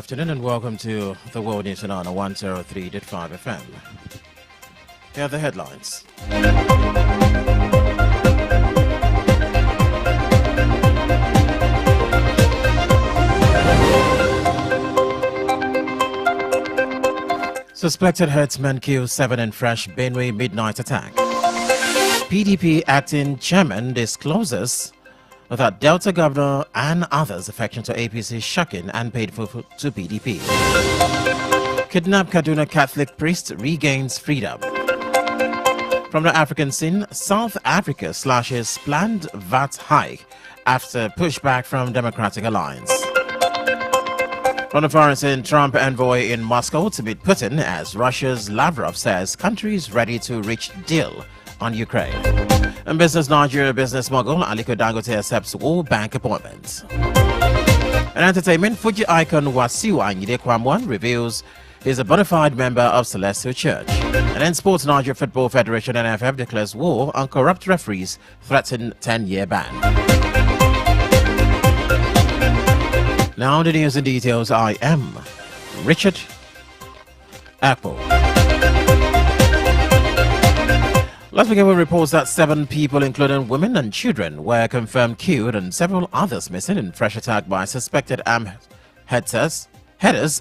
afternoon and welcome to the World News on 103.5 FM. Here are the headlines. Suspected herdsman kills 7 in fresh Benue midnight attack. PDP acting chairman discloses that Delta governor and others affection to APC shocking and painful to PDP. Kidnapped Kaduna Catholic priest regains freedom. From the African scene, South Africa slashes planned VAT hike after pushback from Democratic Alliance. From the foreign scene, Trump envoy in Moscow to meet Putin as Russia's Lavrov says country is ready to reach deal on Ukraine. And Business Nigeria business mogul Aliko Dangote accepts World Bank appointments. In entertainment, Fuji icon Wasiu Ayinde Kwamwan reveals he's a bona fide member of Celestial Church. And in sports, Nigeria Football Federation NFF declares war on corrupt referees, threaten 10-year ban. Now the news and details. I am Richard Ekpo. Let's begin with reports that 7 people, including women and children, were confirmed killed and several others missing in fresh attack by suspected armed headers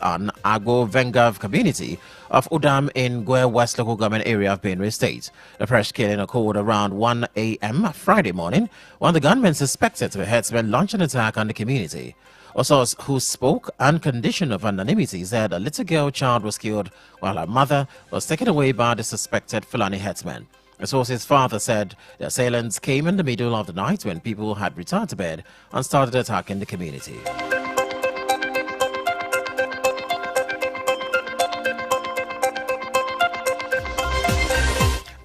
on Agbo Vengav community of Udam in Gwe West local government area of Benue State. The fresh killing occurred around 1 a.m. Friday morning when the gunmen suspected to be herdsmen launched an attack on the community. A source who spoke on condition of anonymity said a little girl child was killed while her mother was taken away by the suspected Fulani herdsmen. The source's father said the assailants came in the middle of the night when people had returned to bed and started attacking the community.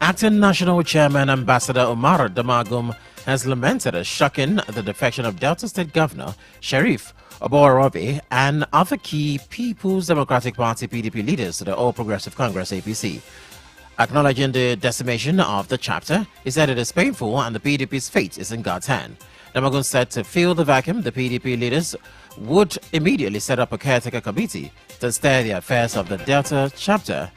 Acting National Chairman Ambassador Omar Damagum has lamented the defection of Delta State Governor Sheriff Oborobi and other key People's Democratic Party PDP leaders to the All Progressive Congress APC. Acknowledging the decimation of the chapter, he said it is painful and the PDP's fate is in God's hand. Damagum said to fill the vacuum, the PDP leaders would immediately set up a caretaker committee to steer the affairs of the Delta chapter.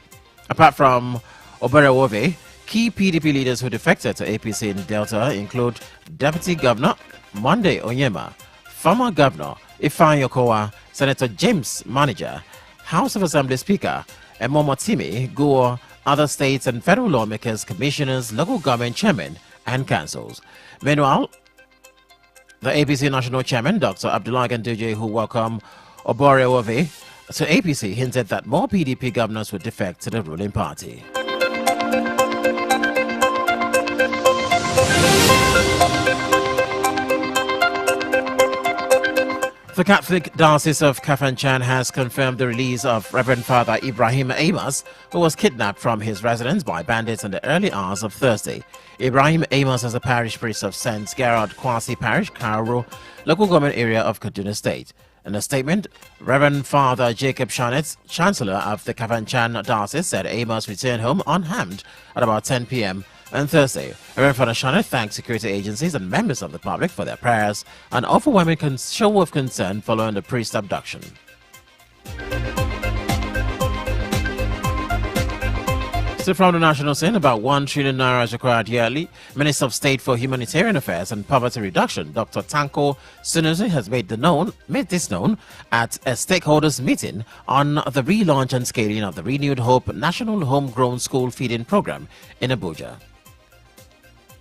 Apart from Oborobi, key PDP leaders who defected to APC in Delta include Deputy Governor Monday Onyema, former Governor Ifeanyi Okowa, Senator James Manager, House of Assembly Speaker Emomotimi Guo, other states and federal lawmakers, commissioners, local government chairmen, and councils. Meanwhile, the APC National Chairman, Dr. Abdullah Ganduje, who welcomed Oborobi to APC, hinted that more PDP governors would defect to the ruling party. The Catholic Diocese of Kafanchan has confirmed the release of Reverend Father Ibrahim Amos, who was kidnapped from his residence by bandits in the early hours of Thursday. Ibrahim Amos is a parish priest of St. Gerard Kwasi Parish, Kauru, local government area of Kaduna State. In a statement, Reverend Father Jacob Shanet, Chancellor of the Kafanchan Diocese, said Amos returned home unharmed at about 10 p.m. on Thursday. Reverend Father Shanet thanked security agencies and members of the public for their prayers and overwhelming show of concern following the priest's abduction. Still from the national scene, about 1 trillion naira is required yearly. Minister of State for Humanitarian Affairs and Poverty Reduction, Dr. Tanko Sunusi, has made this known at a stakeholders meeting on the relaunch and scaling of the Renewed Hope National Homegrown School Feeding Program in Abuja.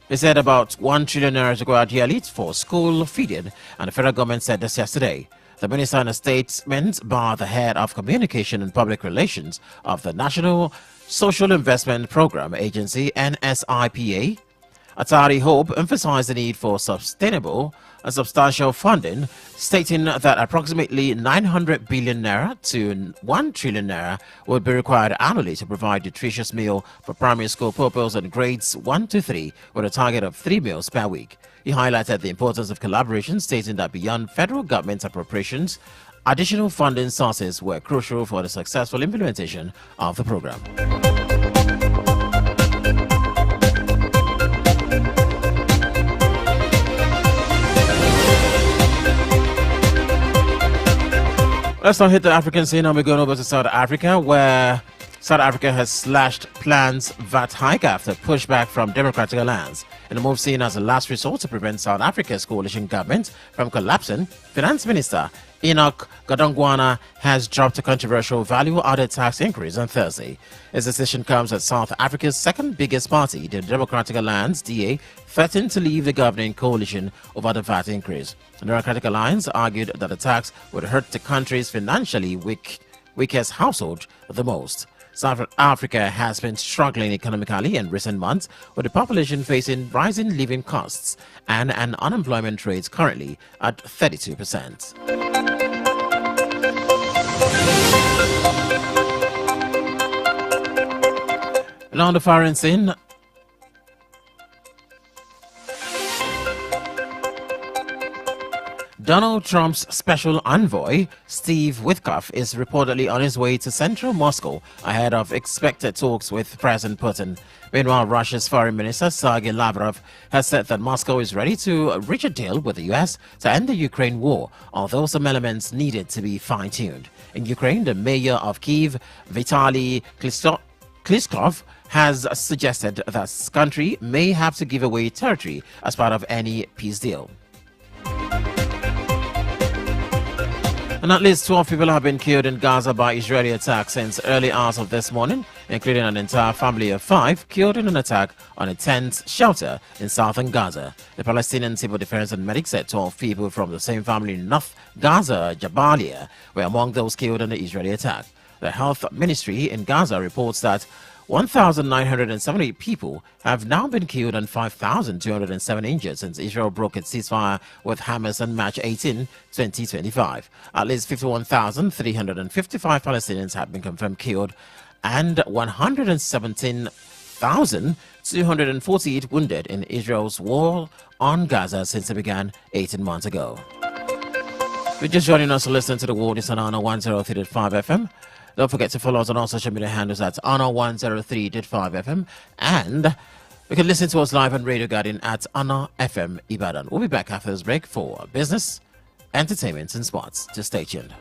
He said about 1 trillion naira is required yearly for school feeding, and the federal government said this yesterday. The minister in a statement by the head of communication and public relations of the National Social Investment Program Agency, NSIPA, Atari Hope, emphasized the need for sustainable and substantial funding, stating that approximately 900 billion naira to 1 trillion naira would be required annually to provide nutritious meal for primary school pupils in grades 1 to 3 with a target of 3 meals per week. He highlighted the importance of collaboration, stating that beyond federal government appropriations, additional funding sources were crucial for the successful implementation of the program. Let's now hit the African scene and we're going over to South Africa, where South Africa has slashed plans VAT hike after pushback from Democratic Alliance. In a move seen as a last resort to prevent South Africa's coalition government from collapsing, Finance Minister Enoch Godongwana has dropped a controversial value-added tax increase on Thursday. His decision comes as South Africa's second biggest party, the Democratic Alliance (DA), threatened to leave the governing coalition over the VAT increase. The Democratic Alliance argued that the tax would hurt the country's financially weakest household the most. South Africa has been struggling economically in recent months, with the population facing rising living costs and an unemployment rate currently at 32%. On the foreign scene, Donald Trump's special envoy, Steve Witkoff, is reportedly on his way to central Moscow ahead of expected talks with President Putin. Meanwhile, Russia's foreign minister, Sergei Lavrov, has said that Moscow is ready to reach a deal with the U.S. to end the Ukraine war, although some elements needed to be fine-tuned. In Ukraine, the mayor of Kyiv, Vitaly Klitschko, has suggested that the country may have to give away territory as part of any peace deal. And at least 12 people have been killed in Gaza by Israeli attacks since early hours of this morning, including an entire family of 5 killed in an attack on a tent shelter in southern Gaza. The Palestinian Civil Defense and medics said 12 people from the same family in North Gaza, Jabalia, were among those killed in the Israeli attack. The health ministry in Gaza reports that 1,970 people have now been killed and 5,207 injured since Israel broke its ceasefire with Hamas on March 18, 2025. At least 51,355 Palestinians have been confirmed killed and 117,248 wounded in Israel's war on Gaza since it began 18 months ago. If you're just joining us to listen to the world, it's on Honor 103.5 FM. Don't forget to follow us on all social media handles at Honor103.5 FM, and you can listen to us live on Radio Guardian at Honor FM Ibadan. We'll be back after this break for business, entertainment, and sports. Just stay tuned.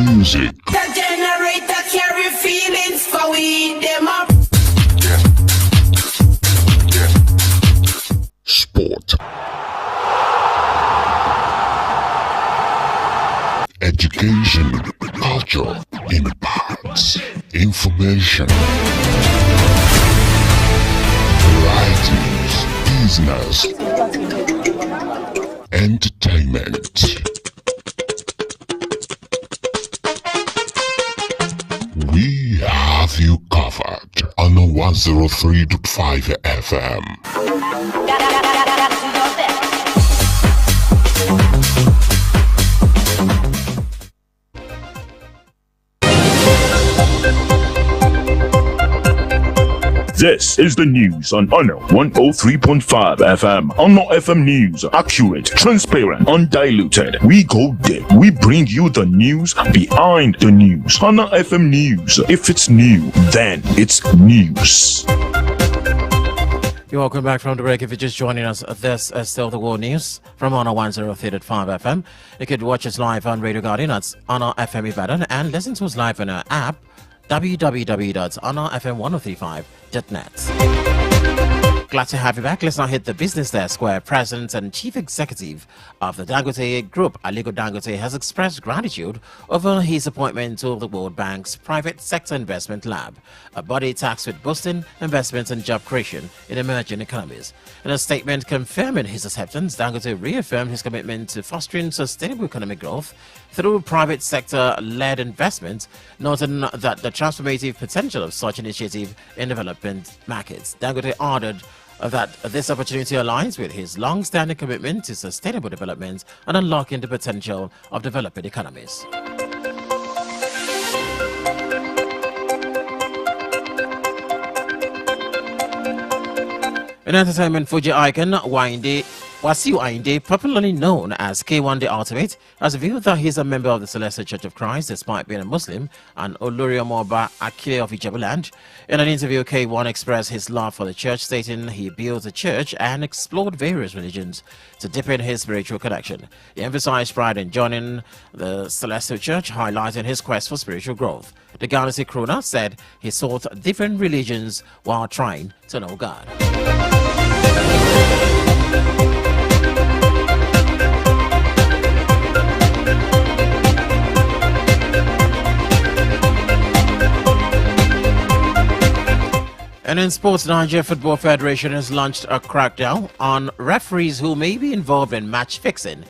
Music. The generator carry feelings for we them up. Sport. Education, culture, impacts, information, varieties, business, entertainment. We have you covered on 103.5 FM. This is the news on Honor 103.5 FM. Honor FM News. Accurate, transparent, undiluted. We go deep. We bring you the news behind the news. Honor FM News. If it's new, then it's news. You're welcome back from the break. If you're just joining us, this is still the world news from Honor 103.5 FM. You could watch us live on Radio Guardian at Honor FM Ibadan and listen to us live on our app www.honorfm1035.net. Glad to have you back. Let's now hit the business desk, where President and Chief Executive of the Dangote Group, Aliko Dangote, has expressed gratitude over his appointment to the World Bank's Private Sector Investment Lab, a body tasked with boosting investment and job creation in emerging economies. In a statement confirming his acceptance, Dangote reaffirmed his commitment to fostering sustainable economic growth through private sector-led investment, noting that the transformative potential of such initiative in development markets. Dangote added that this opportunity aligns with his long-standing commitment to sustainable development and unlocking the potential of developing economies. In entertainment, Fuji icon Winde Wasiu Ainde, popularly known as K1 The Ultimate, has revealed that he is a member of the Celestial Church of Christ despite being a Muslim, and Olori Omoba Akile of Ijebuland. In an interview, K1 expressed his love for the church, stating he built a church and explored various religions to deepen his spiritual connection. He emphasized pride in joining the Celestial Church, highlighting his quest for spiritual growth. The Galaxy Crooner said he sought different religions while trying to know God. And in sports, Nigeria Football Federation has launched a crackdown on referees who may be involved in match fixing.